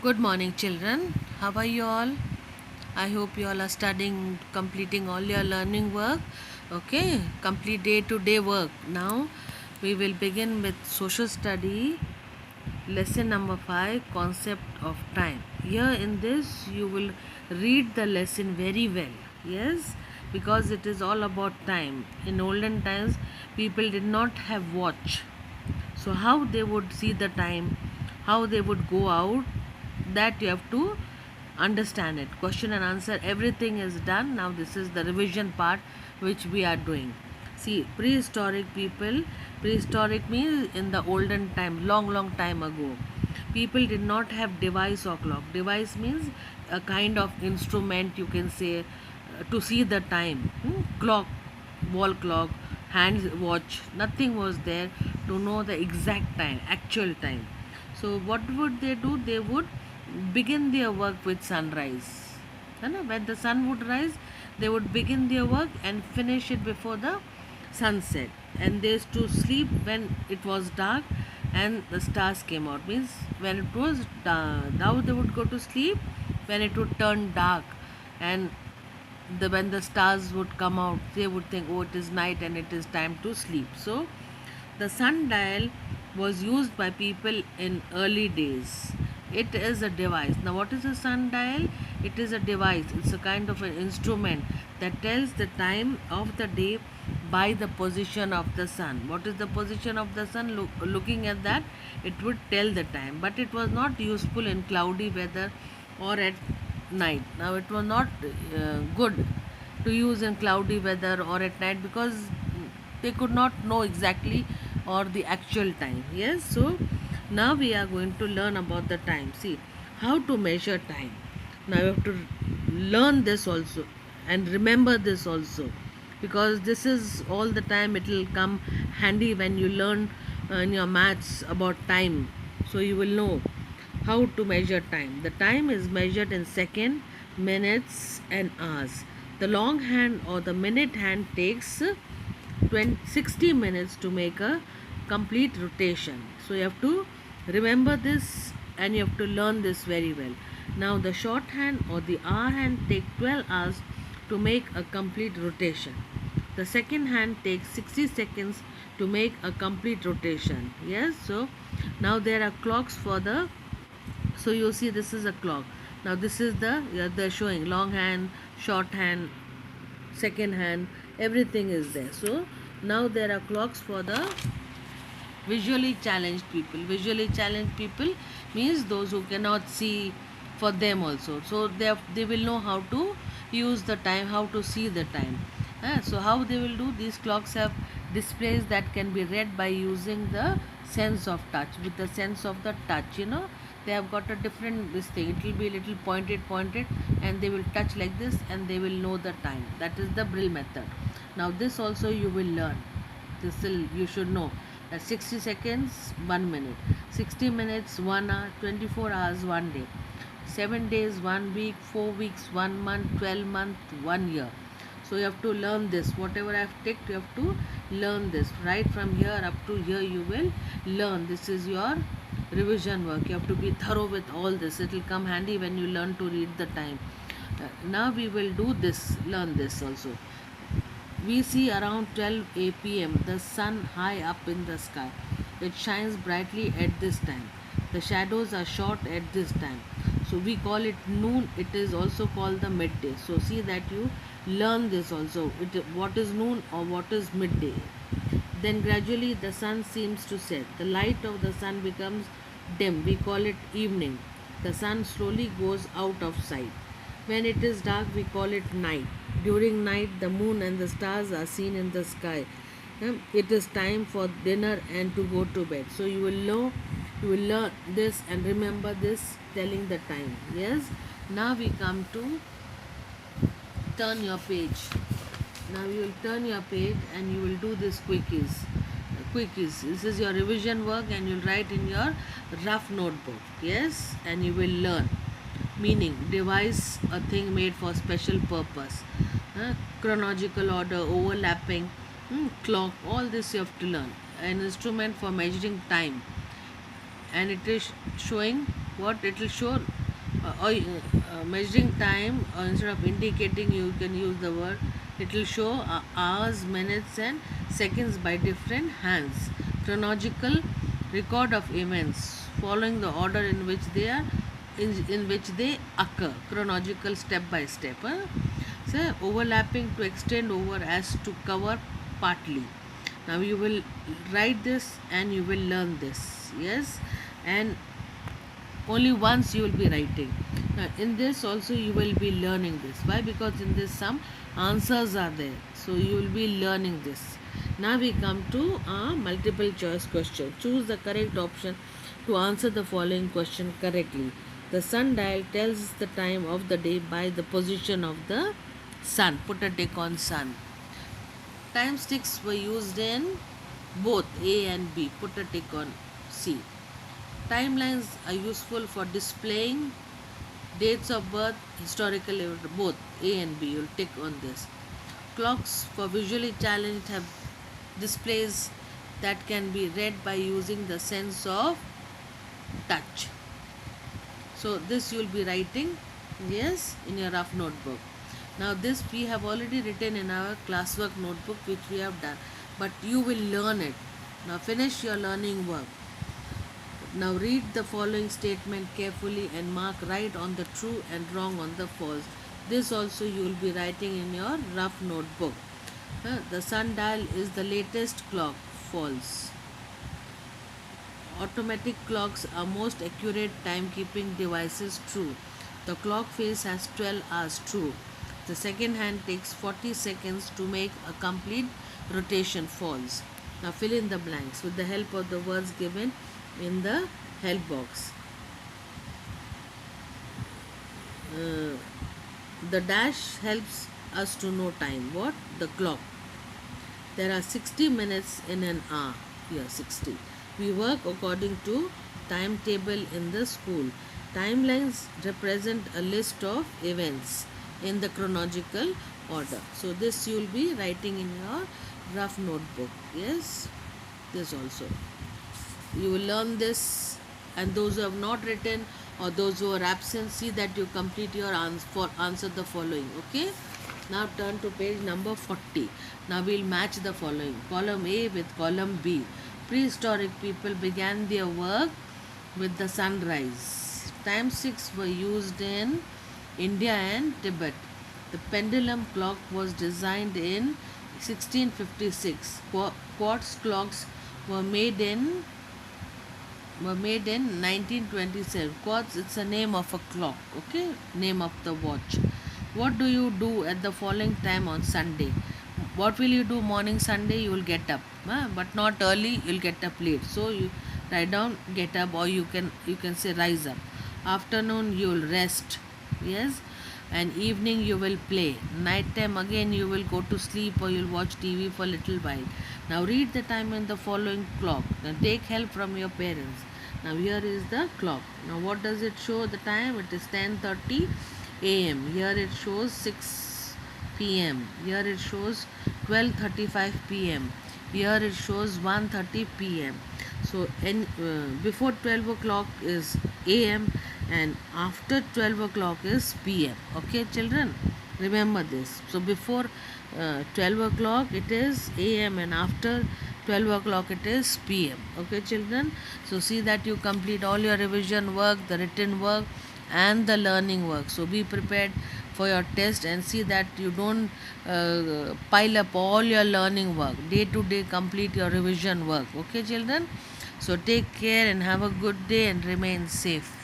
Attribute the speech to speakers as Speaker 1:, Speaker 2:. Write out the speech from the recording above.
Speaker 1: Good morning, children. How are you all? I hope you all are studying, completing all your learning work. Okay, complete day to day work. Now, we will begin with social study, lesson number 5, concept of time. Here in this, you will read the lesson very well. Yes, because it is all about time. In olden times, people did not have watch, so how they would see the time, how they would go out, that you have to understand it. Question and answer, everything is done. Now this is the revision part which we are doing. See, prehistoric people, prehistoric means in the olden time, long time ago, people did not have device or clock. Device means a kind of instrument, you can say, to see the time. Clock, wall clock, hand watch, nothing was there to know the exact time, actual time. So what would they do? They would begin their work with sunrise. When the sun would rise, they would begin their work and finish it before the sunset. And they used to sleep when it was dark and the stars came out. Means when it was now they would go to sleep when it would turn dark, and when the stars would come out, they would think, oh, it is night and it is time to sleep. So the sundial was used by people in early days. It is a device. Now, what is a sundial? It is a device. It's a kind of an instrument that tells the time of the day by the position of the sun. What is the position of the sun? Looking at that, it would tell the time. But it was not useful in cloudy weather or at night. Now, it was not good to use in cloudy weather or at night, because they could not know exactly or the actual time. Yes, so now we are going to learn about the time. See, how to measure time. Now you have to learn this also and remember this also, because this is all the time, it will come handy when you learn in your maths about time. So you will know how to measure time. The time is measured in second, minutes and hours. The long hand or the minute hand takes 60 minutes to make a complete rotation. So you have to remember this and you have to learn this very well. Now the short hand or the hour hand take 12 hours to make a complete rotation. The second hand takes 60 seconds to make a complete rotation. Yes, so now there are clocks for the, so you see this is a clock. Now this is the, yeah, they're showing long hand, short hand, second hand, everything is there. So now there are clocks for the visually challenged people. Visually challenged people means those who cannot see, for them also. So they will know how to use the time, how to see the time. So how they will do, these clocks have displays that can be read by using the sense of touch. With the sense of the touch, they have got a different this thing. It will be little pointed, and they will touch like this and they will know the time. That is the Brill method. Now this also you will learn. This will, you should know that 60 seconds 1 minute, 60 minutes 1 hour, 24 hours 1 day, 7 days 1 week, 4 weeks 1 month, 12 month 1 year. So you have to learn this. Whatever I have ticked, you have to learn this. Right from here up to here you will learn. This is your revision work. You have to be thorough with all this. It will come handy when you learn to read the time. Now we will do this, learn this also. We see around 12 p.m. the sun high up in the sky. It shines brightly at this time. The shadows are short at this time. So we call it noon. It is also called the midday. So see that you learn this also. What is noon or what is midday. Then gradually the sun seems to set. The light of the sun becomes dim. We call it evening. The sun slowly goes out of sight. When it is dark, we call it night. During night, the moon and the stars are seen in the sky. It is time for dinner and to go to bed. So you will know, you will learn this and remember this, telling the time. Yes. Now we come to turn your page. Now you will turn your page and you will do this quickies. Quickies. This is your revision work and you'll write in your rough notebook. Yes, and you will learn. Meaning, device a thing made for special purpose. Chronological order, overlapping, clock, all this you have to learn. An instrument for measuring time. and it is showing what it will show, or measuring time, or instead of indicating you can use the word, it will show hours, minutes and seconds by different hands. Chronological record of events following the order in which they are, in which they occur, chronological step by step, so overlapping to extend over as to cover partly. Now you will write this and you will learn this, yes, and only once you will be writing. Now in this also you will be learning this. Why? Because in this some answers are there, so you will be learning this. Now we come to a multiple choice question. Choose the correct option to answer the following question correctly. The sundial tells the time of the day by the position of the sun. Put a tick on sun. Time sticks were used in both A and B. Put a tick on C. Timelines are useful for displaying dates of birth, historical event, both A and B. You'll tick on this. Clocks for visually challenged have displays that can be read by using the sense of touch. So this you'll be writing, yes, in your rough notebook. Now this we have already written in our classwork notebook which we have done, but you will learn it. Now finish your learning work. Now read the following statement carefully and mark right on the true and wrong on the false. This also you will be writing in your rough notebook. The sundial is the latest clock. False. Automatic clocks are most accurate timekeeping devices. True. The clock face has 12 hours. True. The second hand takes 40 seconds to make a complete rotation. False. Now fill in the blanks with the help of the words given in the help box. The dash helps us to know time. What? The clock. There are 60 minutes in an hour. Here, 60. We work according to timetable in the school. Timelines represent a list of events in the chronological order. So this you will be writing in your rough notebook. Yes, this also. You will learn this, and those who have not written or those who are absent, see that you complete your answer the following. Okay. Now turn to page number 40. Now we'll match the following. Column A with column B. Prehistoric people began their work with the sunrise. Time sticks were used in India and Tibet. The pendulum clock was designed in 1656. Quartz clocks were made in 1927. Quartz, it's a name of a clock, okay, name of the watch. What do you do at the following time on Sunday? What will you do morning Sunday? You will get up, but not early. You'll get up late. So you write down get up, or you can say rise up. Afternoon you will rest, yes, and evening you will play. Night time again you will go to sleep, or you'll watch TV for a little while. Now read the time in the following clock. Now take help from your parents. Now here is the clock. Now what does it show the time? It is 10:30 a.m. Here it shows 6 p.m. Here it shows 12:35 p.m. Here it shows 1:30 p.m. So before 12 o'clock is a.m. and after 12 o'clock is p.m. Okay, children, remember this. So before 12 o'clock it is a.m. and after 12 o'clock it is p.m. Okay, children, so see that you complete all your revision work, the written work and the learning work. So be prepared for your test and see that you don't pile up all your learning work. Day to day complete your revision work. Okay, children, so take care and have a good day and remain safe.